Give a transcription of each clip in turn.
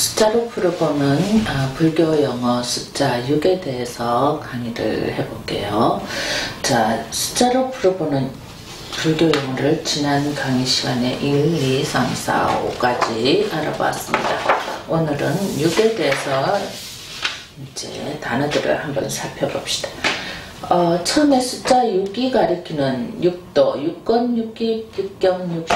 숫자로 풀어보는 불교 영어 숫자 6에 대해서 강의를 해볼게요. 자, 숫자로 풀어보는 불교 영어를 지난 강의 시간에 1, 2, 3, 4, 5까지 알아봤습니다. 오늘은 6에 대해서 이제 단어들을 한번 살펴봅시다. 처음에 숫자 6이 가리키는 육도, 육건, 육기, 육경, 육시,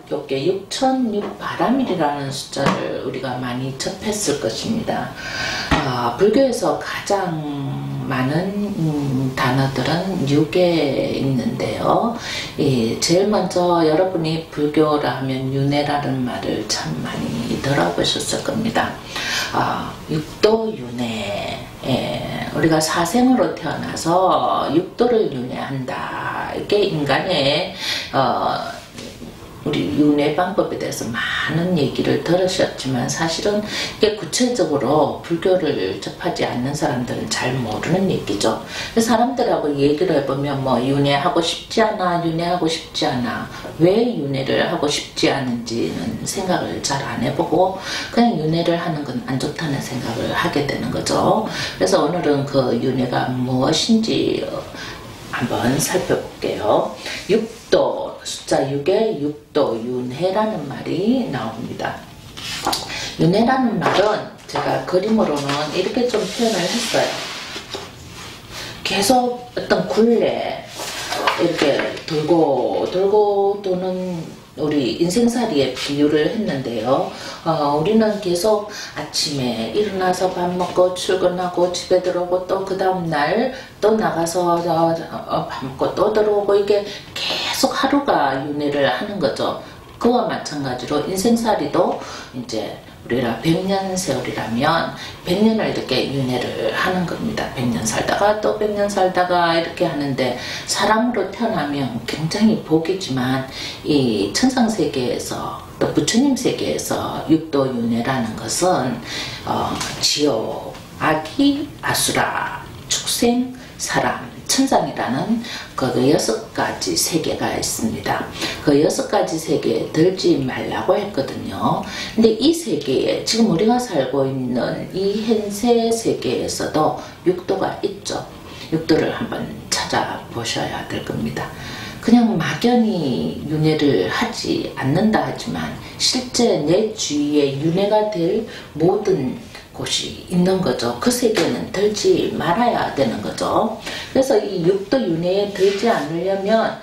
육계, 육천, 육바람일이라는 숫자를 우리가 많이 접했을 것입니다. 불교에서 가장 많은 단어들은 6에 있는데요. 제일 먼저 여러분이 불교라 하면 윤회라는 말을 참 많이 들어보셨을 겁니다. 육도 윤회. 우리가 사생으로 태어나서 육도를 윤회한다. 이게 인간의 우리 윤회 방법에 대해서 많은 얘기를 들으셨지만 사실은 이게 구체적으로 불교를 접하지 않는 사람들은 잘 모르는 얘기죠. 사람들하고 얘기를 해보면 뭐 윤회하고 싶지 않아, 윤회하고 싶지 않아, 왜 윤회를 하고 싶지 않은지는 생각을 잘 안 해보고 그냥 윤회를 하는 건 안 좋다는 생각을 하게 되는 거죠. 그래서 오늘은 그 윤회가 무엇인지 한번 살펴볼게요. 육도, 숫자 6에 육도, 윤회라는 말이 나옵니다. 윤회라는 말은 제가 그림으로는 이렇게 좀 표현을 했어요. 계속 어떤 굴레, 이렇게 돌고 도는 우리 인생살이에 비유를 했는데요. 우리는 계속 아침에 일어나서 밥 먹고 출근하고 집에 들어오고 또 그 다음날 또 나가서 밥 먹고 또 들어오고 이게 계속 하루가 윤회를 하는 거죠. 그와 마찬가지로 인생살이도 이제 우리가 100년 세월이라면 100년을 이렇게 윤회를 하는 겁니다. 100년 살다가 또 100년 살다가 이렇게 하는데 사람으로 태어나면 굉장히 복이지만 이 천상세계에서 또 부처님 세계에서 육도 윤회라는 것은 지옥, 아기, 아수라, 축생, 사람, 천상이라는 그 6가지 세계가 있습니다. 그 6가지 세계에 들지 말라고 했거든요. 근데 이 세계에 지금 우리가 살고 있는 이 현세 세계에서도 육도가 있죠. 육도를 한번 찾아보셔야 될 겁니다. 그냥 막연히 윤회를 하지 않는다 하지만 실제 내 주위에 윤회가 될 모든 곳이 있는 거죠. 그 세계는 들지 말아야 되는 거죠. 그래서 이 육도 윤회에 들지 않으려면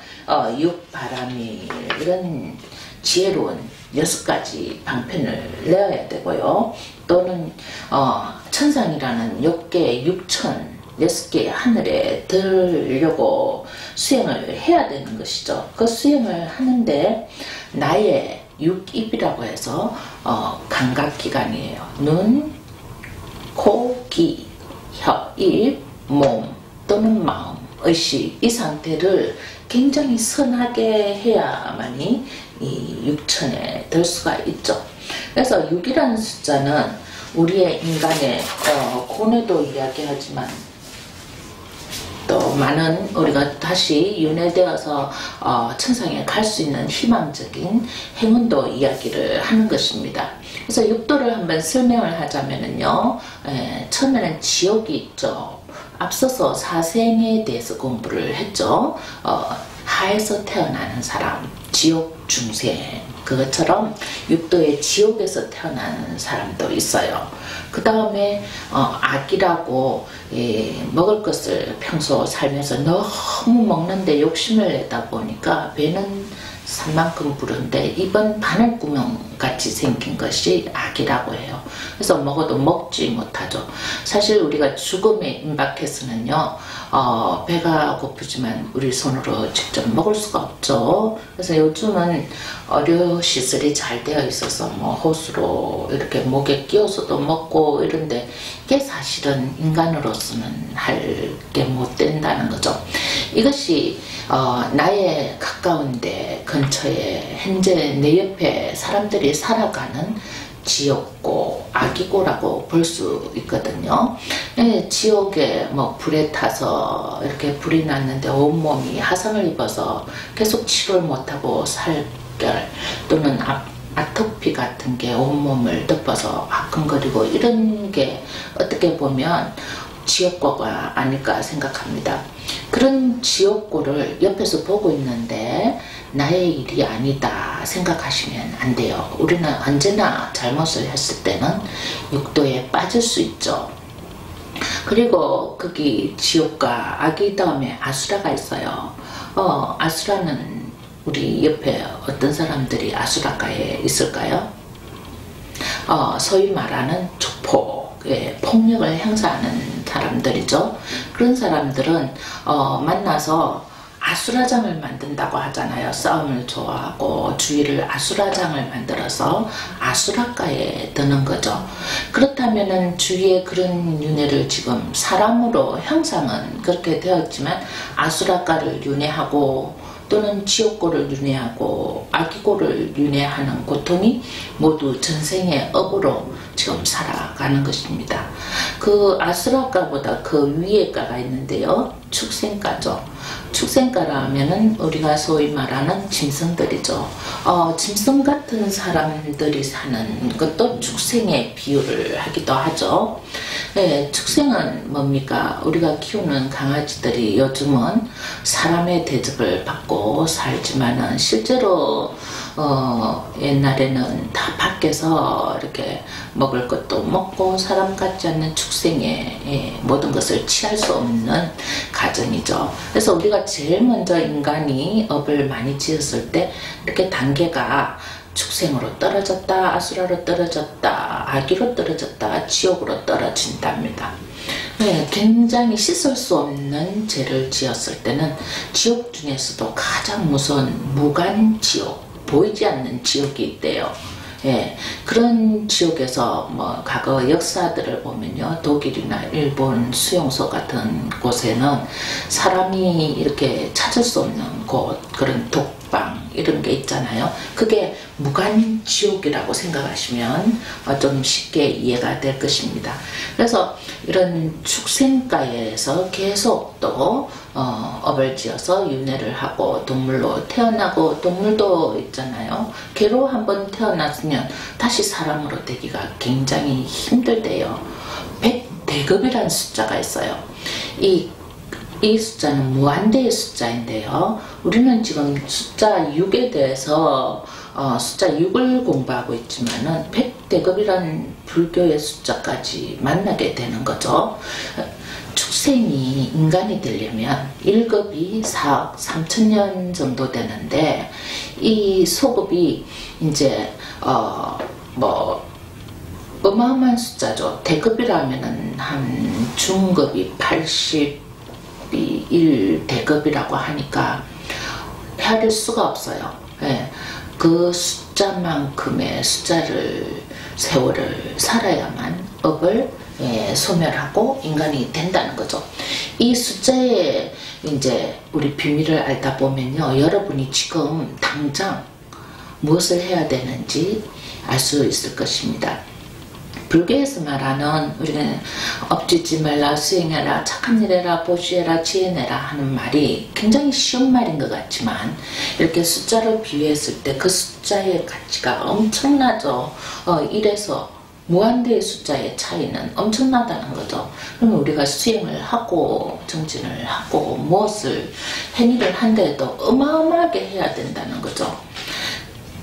육바람일 이런 지혜로운 6가지 방편을 내어야 되고요. 또는 천상이라는 육계, 육천 6개의 하늘에 들으려고 수행을 해야 되는 것이죠. 그 수행을 하는데 나의 육입이라고 해서 감각기관이에요. 눈, 코, 귀, 혀, 입, 몸 또는 마음, 의식 이 상태를 굉장히 선하게 해야만이 이 육천에 들 수가 있죠. 그래서 6이라는 숫자는 우리의 인간의 고뇌도 이야기하지만 또 많은 우리가 다시 윤회되어서 천상에 갈 수 있는 희망적인 행운도 이야기를 하는 것입니다. 그래서 육도를 한번 설명을 하자면요. 처음에는 지옥이 있죠. 앞서서 사생에 대해서 공부를 했죠. 하에서 태어나는 사람, 지옥 중생. 그것처럼 육도의 지옥에서 태어나는 사람도 있어요. 그 다음에 악이라고 먹을 것을 평소 살면서 너무 먹는데 욕심을 내다 보니까 배는 산만큼 부른데 입은 바늘구멍 같이 생긴 것이 악이라고 해요. 그래서 먹어도 먹지 못하죠. 사실 우리가 죽음에 임박해서는요, 배가 고프지만 우리 손으로 직접 먹을 수가 없죠. 그래서 요즘은 의료 시설이 잘 되어 있어서 뭐 호수로 이렇게 목에 끼워서도 먹고 이런데 이게 사실은 인간으로서는 할 게 못 된다는 거죠. 이것이 나의 가까운데 근처에 현재 내 옆에 사람들이 살아가는 지옥고 악이고라고 볼 수 있거든요. 지옥에 뭐 불에 타서 이렇게 불이 났는데 온몸이 화상을 입어서 계속 치료를 못하고 살결 또는 아토피 같은 게 온몸을 덮어서 화끈거리고 이런 게 어떻게 보면 지옥고가 아닐까 생각합니다. 그런 지옥고를 옆에서 보고 있는데 나의 일이 아니다 생각하시면 안 돼요. 우리는 언제나 잘못을 했을 때는 육도에 빠질 수 있죠. 그리고 거기 지옥과 아기 다음에 아수라가 있어요. 아수라는 우리 옆에 어떤 사람들이 아수라가에 있을까요? 소위 말하는 조폭, 폭력을 행사하는 사람들이죠. 그런 사람들은 만나서 아수라장을 만든다고 하잖아요. 싸움을 좋아하고 주위를 아수라장을 만들어서 아수라가에 드는 거죠. 그렇다면은 주위에 그런 윤회를 지금 사람으로 형상은 그렇게 되었지만 아수라가를 윤회하고 또는 지옥고를 윤회하고 아기고를 윤회하는 고통이 모두 전생의 업으로 지금 살아가는 것입니다. 그 아수라가보다 그 위에 가가 있는데요. 축생가죠. 축생가라 하면은 우리가 소위 말하는 짐승들이죠. 짐승 같은 사람들이 사는 것도 축생에 비유를 하기도 하죠. 네, 축생은 뭡니까? 우리가 키우는 강아지들이 요즘은 사람의 대접을 받고 살지만은 실제로 옛날에는 다 밖에서 이렇게 먹을 것도 먹고 사람 같지 않는 축생의 모든 것을 취할 수 없는 가정이죠. 그래서 우리가 제일 먼저 인간이 업을 많이 지었을 때 이렇게 단계가 축생으로 떨어졌다, 아수라로 떨어졌다, 아기로 떨어졌다, 지옥으로 떨어진답니다. 네, 굉장히 씻을 수 없는 죄를 지었을 때는 지옥 중에서도 가장 무서운 무간지옥, 보이지 않는 지옥이 있대요. 예, 그런 지옥에서 뭐 과거 역사들을 보면요, 독일이나 일본 수용소 같은 곳에는 사람이 이렇게 찾을 수 없는 곳, 그런 독방 이런 게 있잖아요. 그게 무간지옥이라고 생각하시면 좀 쉽게 이해가 될 것입니다. 그래서 이런 축생가에서 계속 또 업을 지어서 윤회를 하고 동물로 태어나고, 동물도 있잖아요. 개로 한번 태어났으면 다시 사람으로 되기가 굉장히 힘들대요. 100대급이라는 숫자가 있어요. 이 숫자는 무한대의 숫자인데요. 우리는 지금 숫자 6에 대해서 숫자 6을 공부하고 있지만은 100대급이라는 불교의 숫자까지 만나게 되는 거죠. 축생이 인간이 되려면 1급이 4억 3천년 정도 되는데, 이 소급이 이제 뭐 어마어마한 숫자죠. 대급이라면은 한 중급이 80이 1대급이라고 하니까 헤아릴 수가 없어요. 예, 그 숫자만큼의 세월을 살아야만 업을 소멸하고 인간이 된다는 거죠. 이 숫자의 이제 우리 비밀을 알다 보면요, 여러분이 지금 당장 무엇을 해야 되는지 알 수 있을 것입니다. 불교에서 말하는, 우리는 업짓지 말라, 수행해라, 착한 일 해라, 보시해라, 지혜내라 하는 말이 굉장히 쉬운 말인 것 같지만, 이렇게 숫자로 비유했을 때 그 숫자의 가치가 엄청나죠. 1에서 무한대의 숫자의 차이는 엄청나다는 거죠. 그러면 우리가 수행을 하고 정진을 하고 무엇을 행위를 한데도 어마어마하게 해야 된다는 거죠.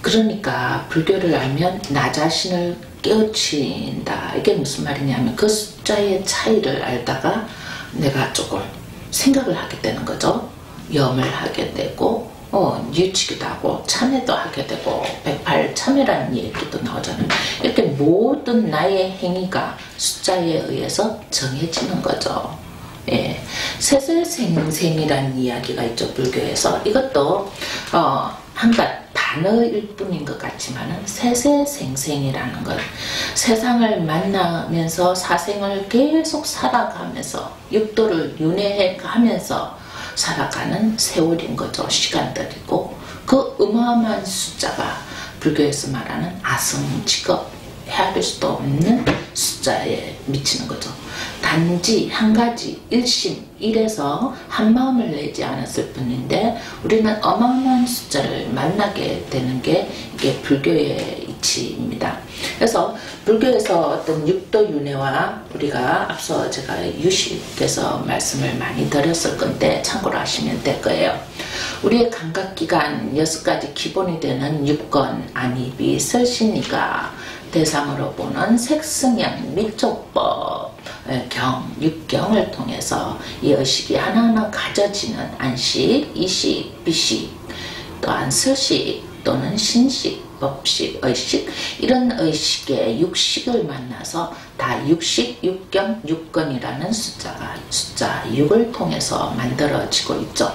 그러니까 불교를 알면 나 자신을 깨우친다. 이게 무슨 말이냐면 그 숫자의 차이를 알다가 내가 조금 생각을 하게 되는 거죠. 염을 하게 되고 뉘우치기도 하고 참회도 하게 되고 108참회라는 얘기도 나오잖아요. 이렇게 모든 나의 행위가 숫자에 의해서 정해지는 거죠. 예, 세세생생이라는 이야기가 있죠, 불교에서. 이것도 한갓 단어일 뿐인 것 같지만은 세세생생이라는 것, 세상을 만나면서 사생을 계속 살아가면서 육도를 윤회해가면서 살아가는 세월인 거죠. 시간들이고, 그 어마어마한 숫자가 불교에서 말하는 아승직업, 헤아릴 수도 없는 숫자에 미치는 거죠. 단지 한 가지 일심 일에서 한 마음을 내지 않았을 뿐인데 우리는 어마어마한 숫자를 만나게 되는 게 이게 불교의 이치입니다. 그래서 불교에서 어떤 육도윤회와 우리가 앞서 제가 유식에서 말씀을 많이 드렸을 건데 참고로 하시면 될 거예요. 우리의 감각기관 6가지 기본이 되는 육건, 안입이, 설신이가 대상으로 보는 색승양, 미촉법, 경, 육경을 통해서 이 의식이 하나하나 가져지는 안식, 이식, 비식, 또한 설식 또는 신식, 법식, 의식 이런 의식의 육식을 만나서 다 육식, 육경, 육건이라는 숫자 6을 통해서 만들어지고 있죠.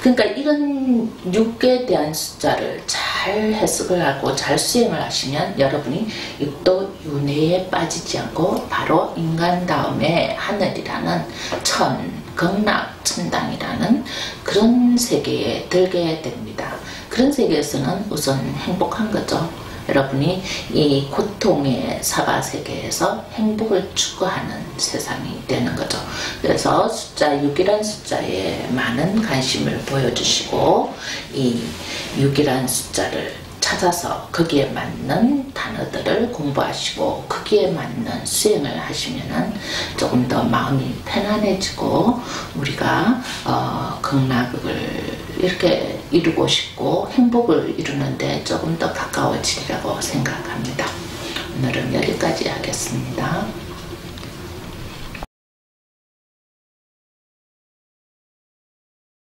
그러니까 이런 6에 대한 숫자를 잘 해석을 하고 잘 수행을 하시면 여러분이 육도 윤회에 빠지지 않고 바로 인간 다음에 하늘이라는 천, 극락, 천당이라는 그런 세계에 들게 됩니다. 그런 세계에서는 우선 행복한 거죠. 여러분이 이 고통의 사바세계에서 행복을 추구하는 세상이 되는 거죠. 그래서 숫자 6이란 숫자에 많은 관심을 보여주시고 이 6이란 숫자를 찾아서 거기에 맞는 단어들을 공부하시고 거기에 맞는 수행을 하시면은 조금 더 마음이 편안해지고 우리가 극락을 이렇게 이루고 싶고 행복을 이루는데 조금 더 가까워지리라고 생각합니다. 오늘은 여기까지 하겠습니다.